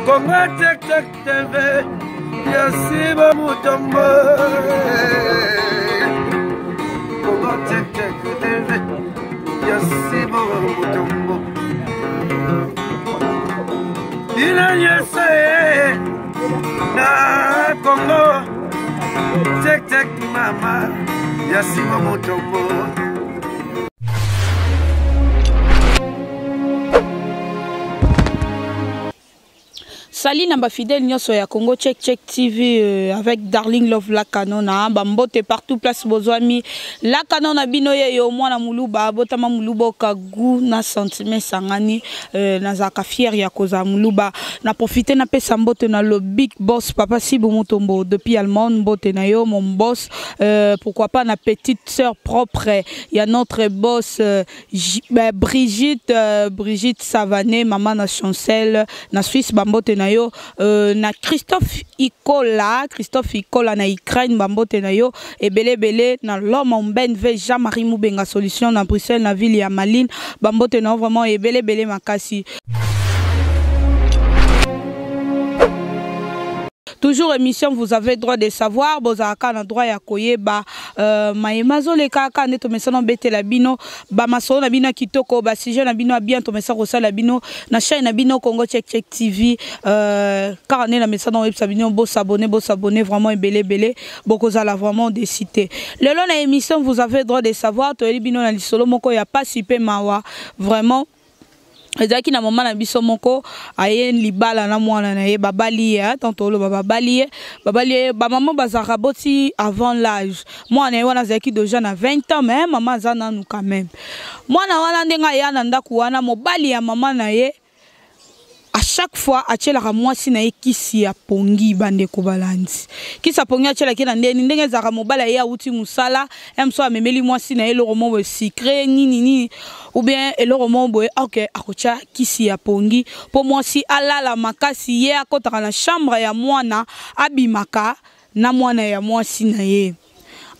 Congo Check Check TV, Yasiba Mutombo. Congo Check Check TV, Yasiba Mutombo. Ina yese na Congo Check Check mama, Yasiba Mutombo. Salut namba fidèle nyoso ya Congo Check Check TV avec Darling Love la kanona bambote partout place bozwami la kanona binoye yo mwana muluba botama muluba kagu na sentiment sangani na zaka fier ya koza muluba na profiter na pesa mbote na le big boss papa Sibo Mutombo depuis allemand mbote na yo mon boss pourquoi pas na petite sœur propre il y a notre boss Brigitte Savané maman na Chancel na Suisse bambote na yo na Christophe Ikola na Ukraine bambote na yo et belé na l'homme Ben V Jean-Marie Moubenga solution na Bruxelles na ville ya Malines bambote na vraiment et belé makasi. Toujours émission, vous avez droit de savoir. Bozaka na droit ya koyeba. Maemazo le kaka ne to mesano bete la bino. Ba maso na bino kitoko. Ba sujet na bino bien to mesano rosa la bino. Na chaîne na bino Congo Check Check TV. Car ne la mesano web sabino bo s'abonner vraiment et belé. Bokoza la vraiment de citer. Le long na émission, vous avez droit de savoir. To eli bino na lisolo moko ya pas super mawa. Vraiment. Ezaki na mama na biso moko aye libala na mwana na ye babali ya tantolo babali ba maman bazaka boti avant l'âge mwana ye wana zaki déjà na 20 ans mais maman zana nous quand même mwana wana ndenga ya na ndaku wana mobali ya mama na ye à chaque fois achelaka mwasi na ye kisi ya pongi bande ko balandi kisi ya pongi achela ki na ndenge zaka mobala ye uti musala emso amemeli mwasi na ye le roman secret nini ou bien le roman boy OK akocha kisi ya pongi po mwasi alala makasi ye akotaka na chambre ya mwana abimaka na mwana ya mwasi na ye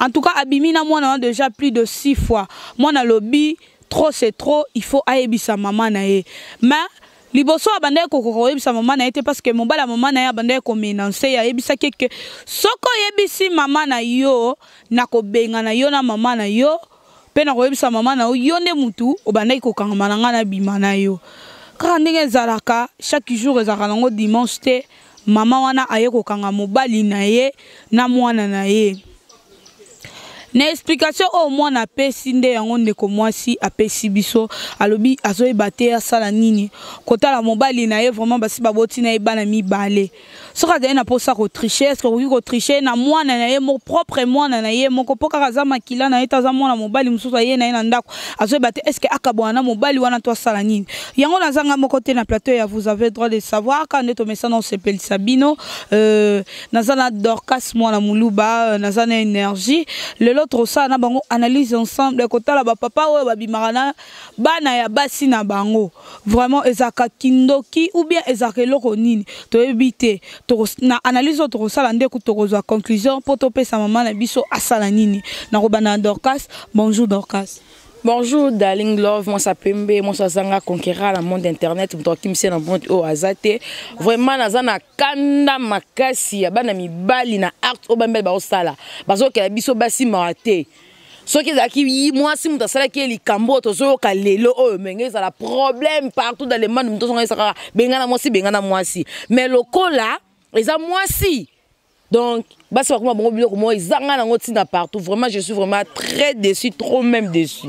en tout cas abimi na mwana déjà plus de 6 fois mwana lobi trop c'est trop il faut aebisa maman na ye mais liboso abande ko yebisa mama na ete parce que mobala mama na ya bande ko menancer ya yebisa keke soko yebisi mama na yo na ko benga na yo na mama na yo pe na ko yebisa mama na yo nde mutu obande ko kangama na ngana bima na yo ka ndenge zalaka chaque jour ezaka nango dimanche te mama wana aye ko kanga mobali na ye na mwana na ye. Na explication au moins na pesi nde yango ndeko mwasi apesi biso alobi azoyeba te asala nini kota la mobali na ye vraiment basi baboti na ye bana mibale soka de na posa ko tricher est-ce que ko tricher na mwana na ye mo propre mwana na ye moko poka kaza makila na ye taza mwana mobali mususu ye na ye na ndako azoyeba te est-ce que akabwana mobali wana to asala nini yango nazanga moko te na plateau ya vous avez droit de savoir quand ndeto mesana on s'appelle Sabino nazana Dorcas mwana muluba nazana énergie le l'autre ça na bango analyse ensemble kota la ba papa o ba bimarana bana ya basi na bango vraiment ezaka kindoki ou bien ezaka loko nini to ebité to na analyse to sala ndeko to kozwa conclusion pour to pesa maman na biso asala nini na ko bana Dorcas. Bonjour Dorcas. Bonjour Darling Love, moi ça Pembe, moi ça Zanga conquérir le monde internet, moi qui me sait dans le monde au azate. Vraiment nazana kanda makasi, bana mi bali na art au bambel ba osala. Bazo ke biso basi marate. Ce qui est qui moi si muta sala ki li kambo to zo ka lelo o menge ça la problème partout dans le monde muto songa saka bengana moi si. Mais lokola eza moi si. Donc basi ba kuma bongo biloko moi zanga na ngoti na partout. Vraiment je suis vraiment très déçu, trop même déçu.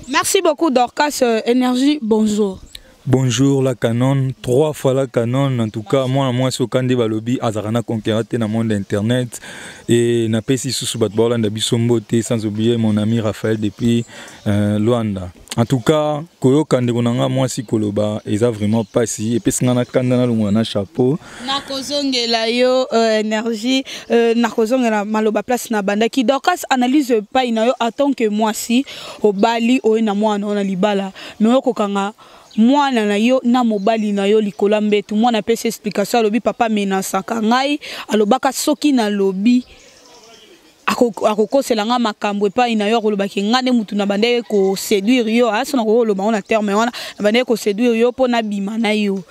Merci beaucoup Dorcas. Énergie, bonjour. Bonjour la canon, 3 fois la canon. En tout cas, moi sur Kande Balobi, Azarana conquérant dans le monde internet et na pesi sous batbola ndabisombote sans oublier mon ami Raphaël depuis Luanda. En tout cas, koyo kande konanga moi si koloba eza vraiment pas si et puis ngana kanda na lunga na chapeau. Na kozongela yo énergie na kozongela maloba place na bandaki Dorcas analyse pas ina yo attend que moi si au bali o na mwana na libala mais okokanga mwana na yo na mobali na yo likola mbetu mwana pesa explication alobi papa menasaka ngai alobaka soki na lobi akokosela nga makambo epai na yo akolobaki nga nde mutu na bande ko séduire yo asa na koloba na terme wana na bande ko séduire yo pona bima na yo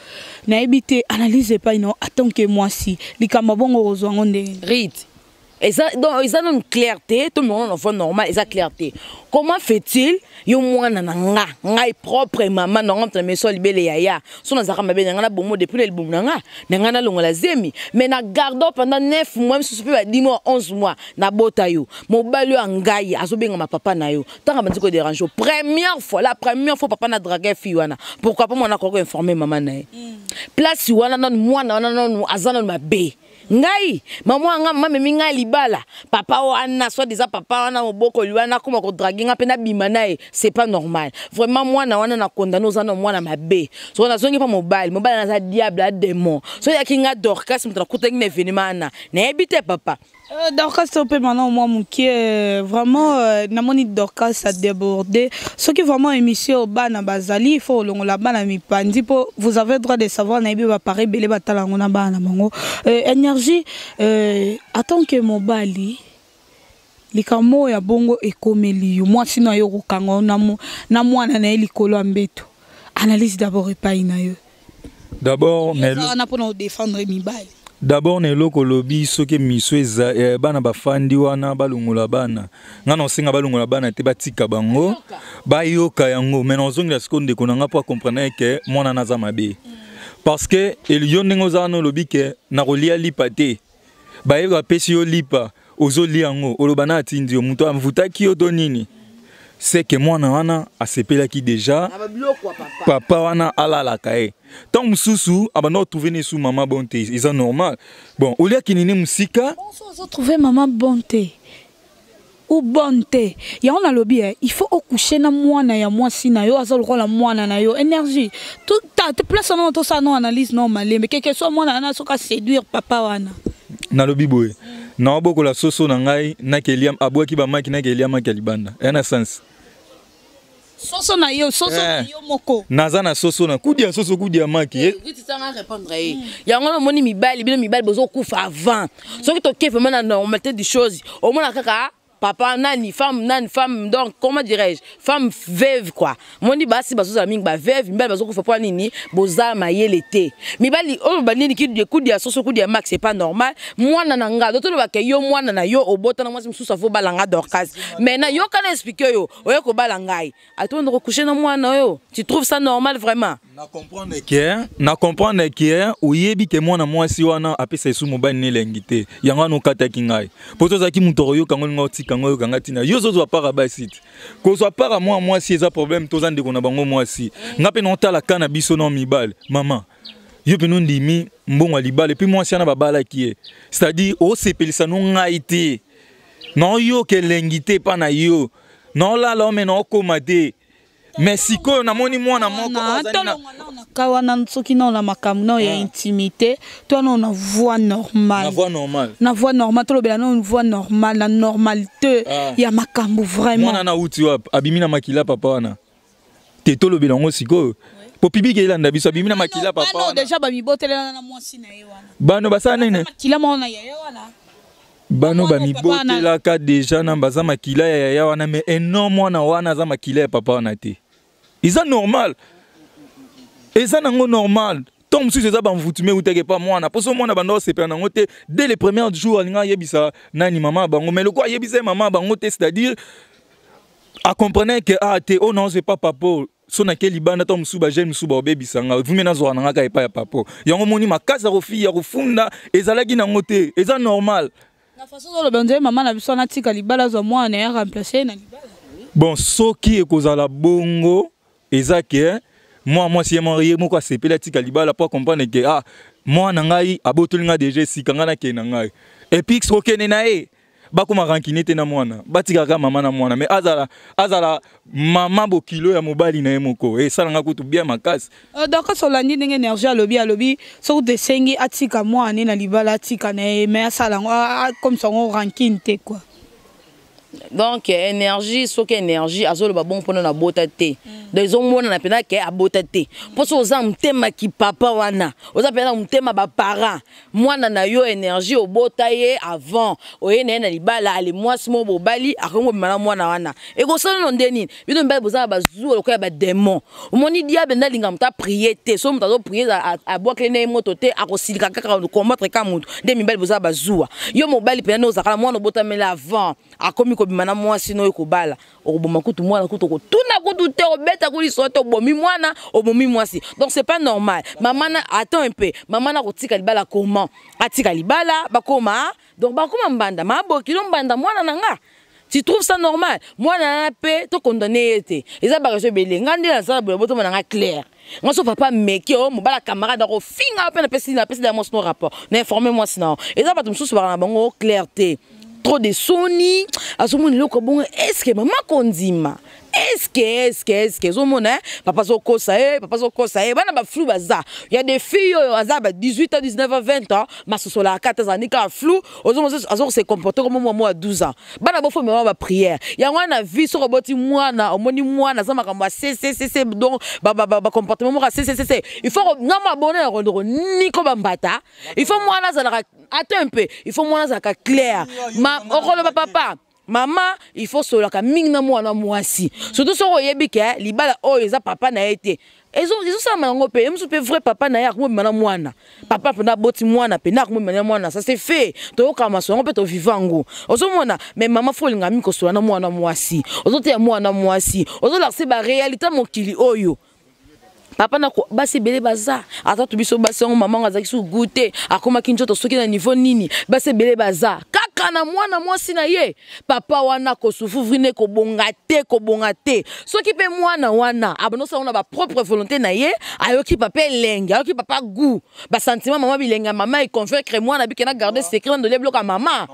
nayebi te analyse epai na attend que moi si likambo bongo kozwa ngo nde Rite. Donc, ils ont une clarté, tout le monde en fait normal, ils ont clarté. Comment fait-il, yo mwana na nga propre maman na ngomta meso libele yaya. So na zaka mabe nga bomo depuis le bomo nga na longola zemi. Mais na gardo pendant 9 mois, même si peut 10 mois, 11 mois na bota yo. Mo balio ngai azobenga ma papa na yo. Tanga bandiko dérange. La première fois papa na draguer fi wana. Pourquoi pas mona ko informer maman na ye. Place wana non mwana non azana mabe. Ngai maman nga mama minga libala papa wana soit déjà papa wana moboko liwana kuma ko draguer nga pena bimana c'est pas normal vraiment moi na wana na condamné ozana moi na mabe so na zongi pa mobile na za diable a démon so ya kinga Dorcas mutana kutengi na événement na ebite papa Dorcas topé maintenant moi qui vraiment na moni Dorcas a débordé ce qui vraiment émission bana bazali il faut longola bana mi pandi po vous avez droit de savoir na ebi ba paré belé batala ngona bana mango énergie attends que mobali likamo ya bongo ekomeli yo moi sino yo kokango na mwana na likolo ambeto analyse d'abord epai na yo d'abord na pour défendre mibali. D'abord ne loko lobi soke misweza bana bafandi wana balungola bana ngana osenga balungola bana te batika bango bayoka yango mais nozongi la seconde ko nanga pour comprendre que mwana naza mabe parce que eliyo ndenge ozana lobi ke na kolia lipa te bayeba pesi yo lipa ozoli yango olobana atindi yo muto amvutaki yo to nini c'est que mwana wana asepelaki déjà papa wana alalaka e tant mususu abano trouver ne sous maman bonté ils sont normal bon olia kinini musika on trouver maman bonté ou bonté ya on a lobby il faut coucher na mwana ya mwasi na yo azol ko la mwana na yo énergie tout ta place non to ça non analyse normale mais quelque soit mwana na soka séduire papa wana na lobby boy na boko la soso na ngai na keliam abwaki ba maki na keliam kalibanda yana sens soso na yo moko nazana soso na kudia soso kudia maki tu t'en répondre yango na moni mibali bozo kufa avant soki to kefe mana normalité des choses au moins kaka papa nani femme donc comment dirais-je femme veuve quoi moni basi bazo za mingi ba veuve mibali bazo kufa pour nini boza mayele te mibali o banini ki de kudia soso kudia max c'est pas normal mwana na nga doto ba ke yo mwana na yo obota na mwasi msusa fo balanga Dorcas mais na yo kana expliquer yo oyo ko balangai atondo ko coucher na mwana yo tu trouves ça normal vraiment na comprendre que oyebi ke mwana mwasi wana apesa esu mobali ne lengite yanga no kataki ngai poto zaki mutoro yo kango ngoti kango yo kanga tina yo zozo para basite ko so para mwasi eza problème to zande kona bango mwasi ngape no tala kana biso no mibale mama yo pe no ndimi mbongo libale puis mwasi ana babala kie c'est-à-dire o sepelisa no ngai te non yo ke lengite pa na yo non la lo me no komate mais siko na moni mwana moko azana kawana soki na makambo na ya intimité toi on a voix normale na voix normale to lobela na voix normale la normalité ya makambo vraiment mwana na uti wap abimina makila papa wana te to lobela ngo siko po pibi ke ilanda biso abimina makila papa wana déjà ba mibotela na mwasi na ye wana bano basana nene makila mona ya wana bano ba mibotela ka déjà na baza makila ya wana mais énorme mwana wana za makila ya papa wana te ils sont normal. Ils sont normal. Tom si c'est ban vutume ou teke pas moi na poso moi na bando c'est pas nangote dès les premiers jours nga yebisa nani maman bango mais le quoi yebisa maman bango c'est-à-dire à comprendre que ah te oh non c'est pas papa so na keli banda tom suba jeune suba obebisa nga vous mena zo na nga pa ya papa yango moni makasa rofi ya rofunda ezalaki nangote eza normal na façon de le bande maman na biso na tika libala zo moi na remplacer na libala bon soki ekozala bongo ezake moi si marié moko asepela tika libala pour comprendre que ah moi na ngai abotolinga déjà sikanga na ke na ngai et puis okene na e bakoma rankinete na mwana batika ka mama na mwana mais azala mama bokilo ya mobali na ye moko et salanga kutu bien makasi donc solandi ndenge énergie alobi so de sengi atika mwana na libala atika na mais asalango comme ça on rankine te quoi Donc énergie soki énergie azoloba bon mpona na bota te donc ezomona na pena ke abota te mposo oza motema ki papa wana oza pena motema baparent mwana na yo énergie obota ye avant oye na ye na libala ale mwasi mo bobali akongobima na mwana wana ekosala no nde nini bino mibali bozala bazwa lokola badémon omoni diable nde alinga moto aprie te so moto azoprie abwakele na ye moto te akosilika kaka combattre ka moto nde mibali bozala bazwa yo mobali pena nde ozakala mwana obotamela avant akomi kobima na mwasi no ekobala okoboma kutu mwana kutu okotuna kutu te obeta kuliso te obomi mwana obomi mwasi donc c'est pas normal maman attends un peu maman na kotika libala comment atika libala bakoma donc bakoma mbanda maboki lo mbanda mwana nanga tu trouves ça normal mwana na pe to condamner ete eza bagaso belenga ndela za boto mwana clair ngaso papa meki o mobala camarade ko finga pe na pesi da mo rapport na informer moi sinon eza bato msusu bana bango clarté trop de soni azomoni loko bongo est-ce que maman kondima est-ce que zomona papa zokosa bana ba flou baza il y a des filles aza ba 18 ans 19 ans 20 ans masosola 4 ans nika flou azo se comporter comme moi à 12 ans bana bo faut ba prière ya wana vie so roboti mwana omoni mwana za makambo c'est donc ba comportement mo c'est il faut ngama bonheur rendre niko bambata il faut mwana za attends un peu il faut mwana za clair okolo papa maman il faut solaka mingna mwana mwasi surtout so oyebi ke libala oyo eza papa na été ezo ça mango pe emsu pe vrai papa na ya ko mana mwana papa pena boti mwana pena ko mana mwana ça c'est fait to kama so on peut to vivango ozo mona mais maman faut linga mi ko solana mwana mwasi ozo te mwana mwasi ozo la se ba réalité mokili oyo papa na ko basi belé baza ata to biso basi ngo maman ngazaki su goûter akoma kinjoto soki na niveau nini basi belé baza kaka na mwana mwasi na ye papa wana ko souffrir ko bonga te soki pe mwana wana abono sa ona ba propre volonté na ye ayoki papa lenga ayoki papa goût ba sentiment maman bilenga maman e confère que mwana bi kena garder secret de lebloka maman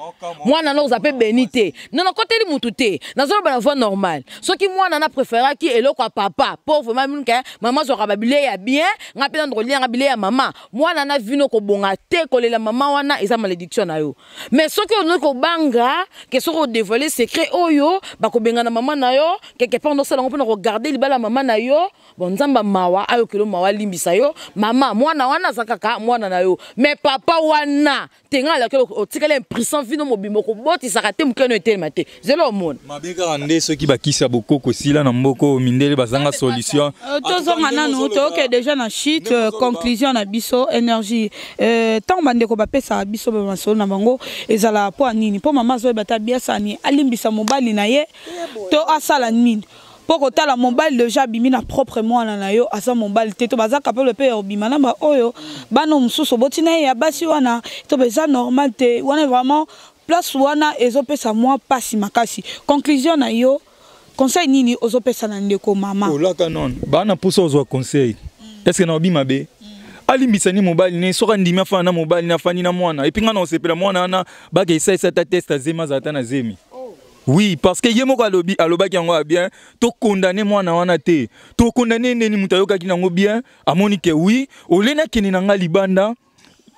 mwana na ozape benité non côté li mututé na zo ba voix normale soki mwana na préféra ki eloko a papa pauvre maman ke maman zo babile ya bien ngapela ndrolia ngabile ya mama mwana na vino ko bonga te ko lela mama wana eza malédiction na yo mais soki on ko banga que soko dévoiler secret oyo bako benga na mama na yo quelque part on sala on peut regarder libala mama na yo bon nzamba mawa ayo kilo mawa limbisa yo mama mwana wana zakaka mwana na yo mais papa wana tenga la kelo otikala imprison vino mobimo ko boti sakate mukeno etelema te zelo mona mabeka ande soki bakisa bokoko sila na mboko mindele bazanga solution tozonga nanu toke déjà na shit conclusion na biso énergie tant bandeko bapesa biso ba masolo na bango ezala po nini po mama zo bata biasa ni alimbisa mobali na ye to asala nini poko tala mobali déjà bimi na propre mwana na yo asa mobali te to baza capable pe obima na ba oyo bano mususu botina ya basi wana to beza normal te wana vraiment place wana ezopesa moi pasi makasi conclusion na yo conseil nini ozopesa na ndeko mama olaka non bana poso ozwa conseil est-ce que na obima be alimbisani mobali ne soka ndimi afana na mobali na fani na mwana et puis ngana osepela mwana na baka isa ta test azema zata na zemi oui parce que yemo ka lobi alobaki yango bien to condamner mwana wana te to condamner neni mutayoka kinango bien amoni ke oui olena kini na nga libanda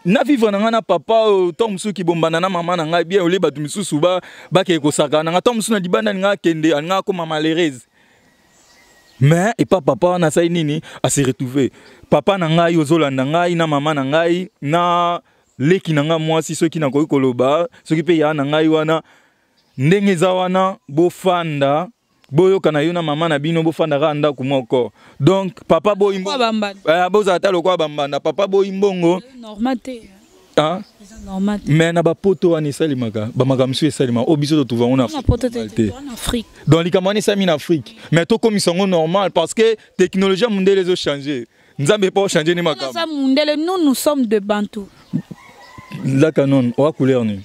na vivre na na papa tom musu ki bombana na mama na nga bien ole batu misusu ba ke ko saka na tom musu na libanda nga kende nga ko mama malheureuse mais et pas papa na sai nini a se retrouver papa na ngai ozolanda ngai na mama na ngai na leki na nga mwasi soki na koyi koloba soki pe ya na ngai wana ndenge za wana bofanda boyoka na yo na mama na bino bofanda ka ndako moko donc papa boyimbo boza ata lokwa bambanda papa boyimbongo normal te ah normal mais na ba poto wana salimaka ba makamsu esalima obiso to tuva on en Afrique dans les kamani sami en Afrique mais to comme ils sont normal parce que technologie mondiale les a changé nzambe pas changer ni makam ça mondiale nous sommes de bantou la canon o couleur ni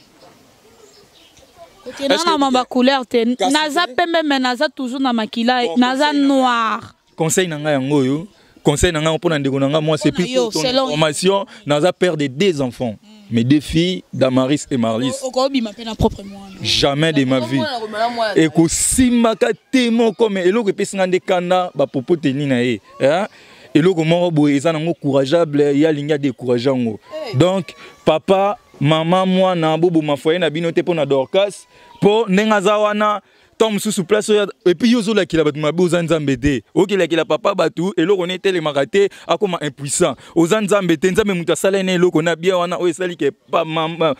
na mamba couleur te naza pembe mais naza toujours na makila naza noir conseil na nga yango yo conseil na nga pour ndeko na nga moi c'est plus formation naza père de 2 enfants mes 2 filles Damaris et Marlis jamais de ma vie et ko simaka temo comme eloko pesinga ndekanda ba popote ni na ye hein eloko moko boye eza nango courageable ya linga décourageango donc papa maman mwana bobo mafoye na bino te pona Dorcas po nengaza wana tom sous place et puis yozo la kila batu mabe ozanzambe te okila kila papa batu eloko ne tele makate akoma impuissant ozanzambe te nzambe mutu asala ne eloko na bien wana o esali ke pa mama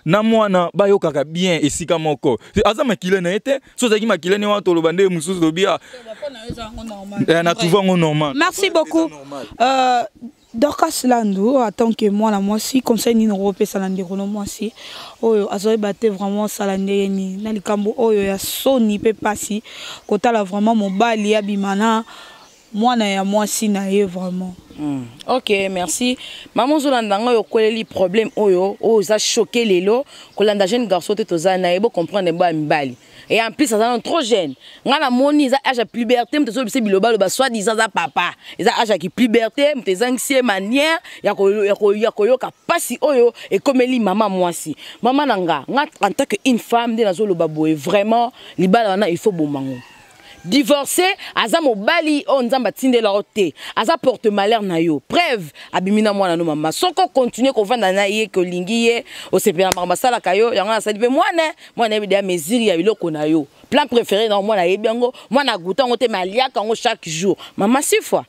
na mwana bayokaka bien esika moko aza makile na ete so zaki makile ne wato lobande mususu lobia na trouver normal. Merci beaucoup. Dorcas Landou, en tant que moi, si conseil ni n'européen salandi moi si, oh azoé batté vraiment salandi ni nalikambo oh ya soni pe passi, kota la vraiment mon bali abimana, moi na ya moi si na ye vraiment. Ok, merci. Maman Zolandanga yo koleli problème oyo, za choqué lelo, kolanda jeune garçon te toza na ebo comprendre ba mbali. Et en plus, ça est trop jeune. Ngana moni za âge à puberté, m'te so bise biloba lo ba soit disant za papa. Ils a âge à puberté, m'te anxieux manière, ya ko ka pasi oyo et comme li maman moi si. Maman nanga, en tant qu'une femme de la zolo baboé, vraiment libala na il faut bomango. Divorcé, aza mobali on nzamba tinde la roté, aza porte malheur na yo. Preuve, abimina mwana no mama. Soko continue ko vanda na ye ko lingiye, o sepela mama sala kayo, yanga sa dibe mwana bi de mesiri ya biloko na yo. Plan préféré na mwana yebiango, mwana guta ngote maliaka ngo chaque jour. Mama 6 fois.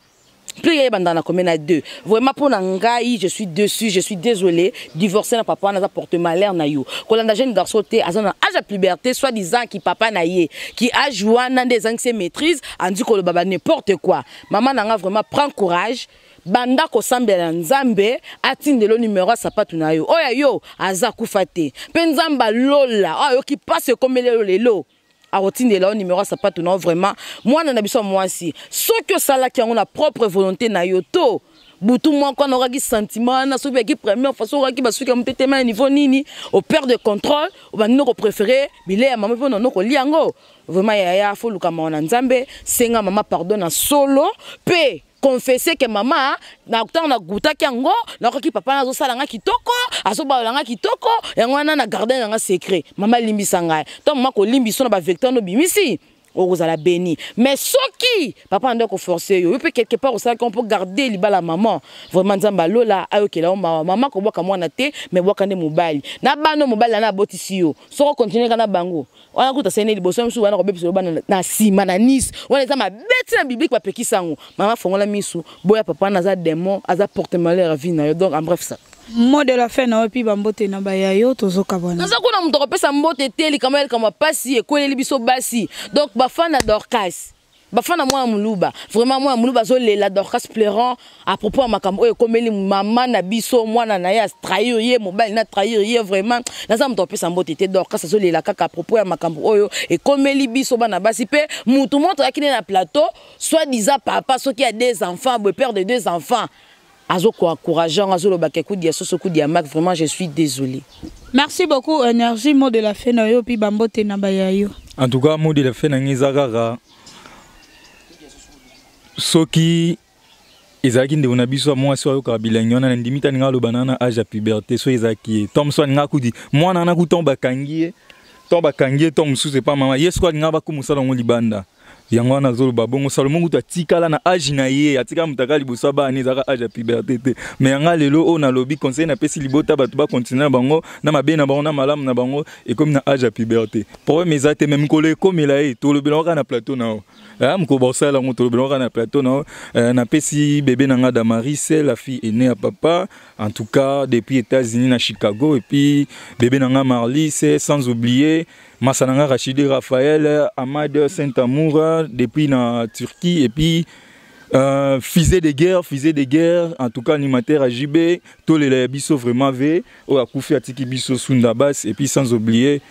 Plus il y a bandana comme à 2. Vraiment pour nangai, je suis dessus, je suis désolé. Divorcer na papa na porte malheur na yo. Quand on a jeune garçon té azana âge à puberté soit disant qui papa na yé, qui a joué dans des anxiétés maîtrise, on dit que le baba n'importe quoi. Maman nanga vraiment prend courage. Banda ko sambela nzambe atinde lo numéro sapatu na yo. Oya yo aza kufate. Penzamba lola. Oh yo qui passe comme lelo. A rotine là numéro ça pas tout non vraiment moi na biso moi si ce que ça là qui a la propre volonté na yoto butu moi quand on aura qui sentiment na so qui première façon aura qui ba su que mtete ma niveau nini au père de contrôle au ba no préféré bile ya maman non ko liango vraiment ya faut luka mona nzambe senga maman pardonne solo pe confesser que maman na na guta kiango na ko ki papa na zo sala nga kitoko azo ba nga kitoko yango na garder nga secret maman limbisa ngai to maman ko limbiso na ba vecteur no bimisi ozala béni mais soki papa ndo ko forcer yo peut quelque part ça qu'on peut garder li bala maman vraiment nzamba lola ayokela maman ko boka mwana te mais boka ne mobali na bano mobali na botisi yo so continuer kana bango on a kuta sene liboso msu wana ko bebiso bana na sima na nice wana za mabeti na biblique ba pekisango maman fongola misu boya papa na za démon aza porte malheur à vie na yo donc en bref ça mot de la fin na opi bambote na bayayo tozoka bana naza kuna mtu ko pesa mbote teli kama pasi ekweli biso basi donc bafana Dorcas bafana moi muluba vraiment moi muluba zo la Dorcas pleurant à propos à makambo e komeli maman na biso mwana na ya trahir ye mobile na trahir ye vraiment naza mtu ko pesa mbote te Dorcas zo la kaka à propos à makambo oyo e komeli biso bana basi pe mutu moto akine na plateau soit disant papa so qui a des enfants le père de 2 enfants Azoko encourageant, Azolo Bakekou dia Sosoku dia Mac, vraiment je suis désolé. Merci beaucoup énergie mot de la fin na yo pi bambote na bayayo. En tout cas mot de la fin na ngizagara soki ezaki nde na biso moi so yoka bilanyo na ndimita ngalo banana âge à puberté so ezaki tom so ngakudi mwana na kutomba kangie tom sous c'est pas maman yesko ngaba kumusala ngo libanda yango na zolo babongo Salomon kuta tikala na âge na ye atika mutaka liboso ba ani zaka âge à puberté te mais yanga lelo o na lobby conseil na pesi libota batu ba continuer bango na mabe na bango na malamu na bango et comme na âge à puberté pour mes até même collé comme il a été to lobelanga na plateau na mko bosala ngo to lobelanga na plateau na pesi bébé nanga Damaris la fille aînée à papa en tout cas depuis États-Unis na Chicago et puis bébé nanga Marly c'est sans oublier Massananga Rachidi Raphaël, Ahmad Saint-Amour, depuis na Turquie, et puis Fusée de guerre, en tout cas animateur à JB, tous les biso vraiment V, ou à Koufi Atiki biso Sundabas, et puis sans oublier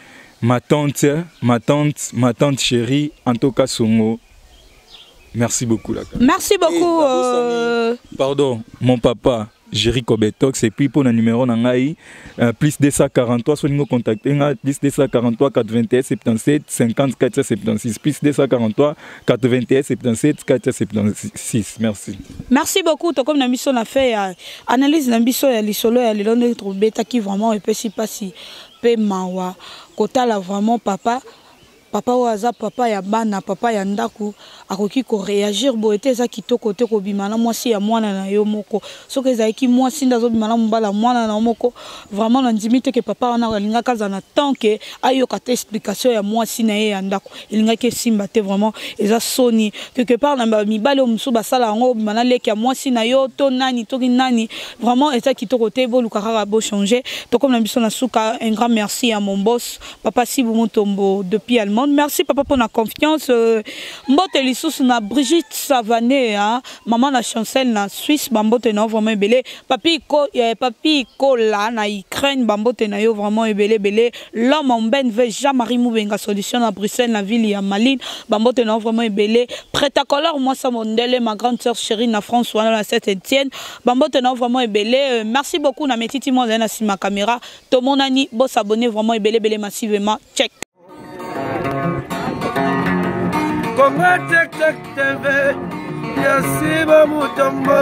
ma tante chérie, Antoka Songo. Merci beaucoup. Merci beaucoup. Pardon, mon papa. Jerry Kobetox et puis pour le numéro nangai plus 243 soit nous contacter plus 243 81 77 50 476 plus 243 81 77 476 merci beaucoup to comme na mission na fait analyse na biso ya lisolo ya lelo beta qui vraiment et puis si pas si pe mawa kota la vraiment papa papa oyo aza papa ya bana papa ya ndako akoki koréagir boye te eza kitoko te kobima na mwasi ya mwana na yo moko soki ezalaki mwasi nde azobima na mobala mwana na yo moko vraiment nandimi te ke papa wana alingaki aza na temps ke ayoka te explication ya mwasi na ye ya ndako elingaki esimba te vraiment eza soni quelque part na mibali oyo mosusu basala yango obima na leki ya mwasi na yo to nani toki nani vraiment eza kitoko te boluka kaka bochanger tokomi na biso na suka un grand merci à mon boss papa Sibou Mutombo depuis Allemagne. Merci papa pour la confiance. Mbote lisusu na Brigitte Savané, maman na chancel na Suisse, bambote na vraiment belé. Papi ko là na Ukraine, bambote na yo vraiment belé belé. L'homme en ben veut Jean-Marie Moubenga solution à Bruxelles, la ville ya Malines, bambote na vraiment belé. Prêt à color moi ça mondele ma grande sœur chérie na François na Saint-Étienne, bambote na vraiment belé. Merci beaucoup na metiti moi na ma caméra. Tout mon ani bo s'abonner vraiment belé belé massivement. Check. Congo Tek Tek TV, Yasiba Mutombo.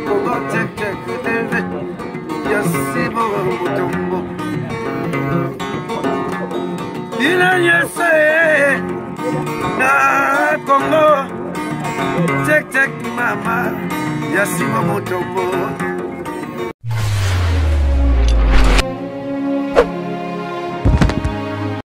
Congo Tek Tek TV, Yasiba Mutombo. Ina yese na Congo Tek Tek mama, Yasiba Mutombo.